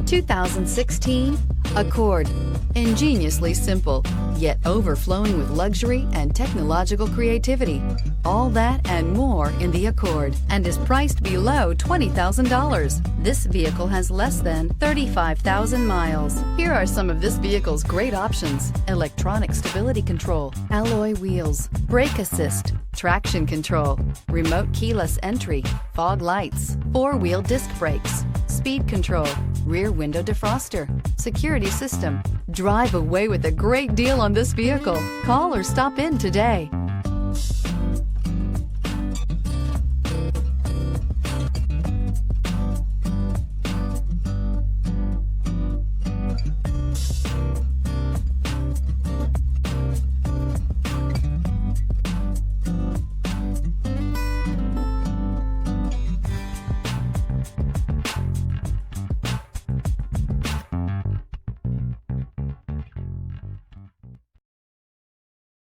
2016 Accord. Ingeniously simple, yet overflowing with luxury and technological creativity. All that and more in the Accord, and is priced below $20,000. This vehicle has less than 35,000 miles. Here are some of this vehicle's great options: electronic stability control, alloy wheels, brake assist, traction control, remote keyless entry, fog lights, four-wheel disc brakes, speed control, rear window defroster, security system. Drive away with a great deal on this vehicle. Call or stop in today.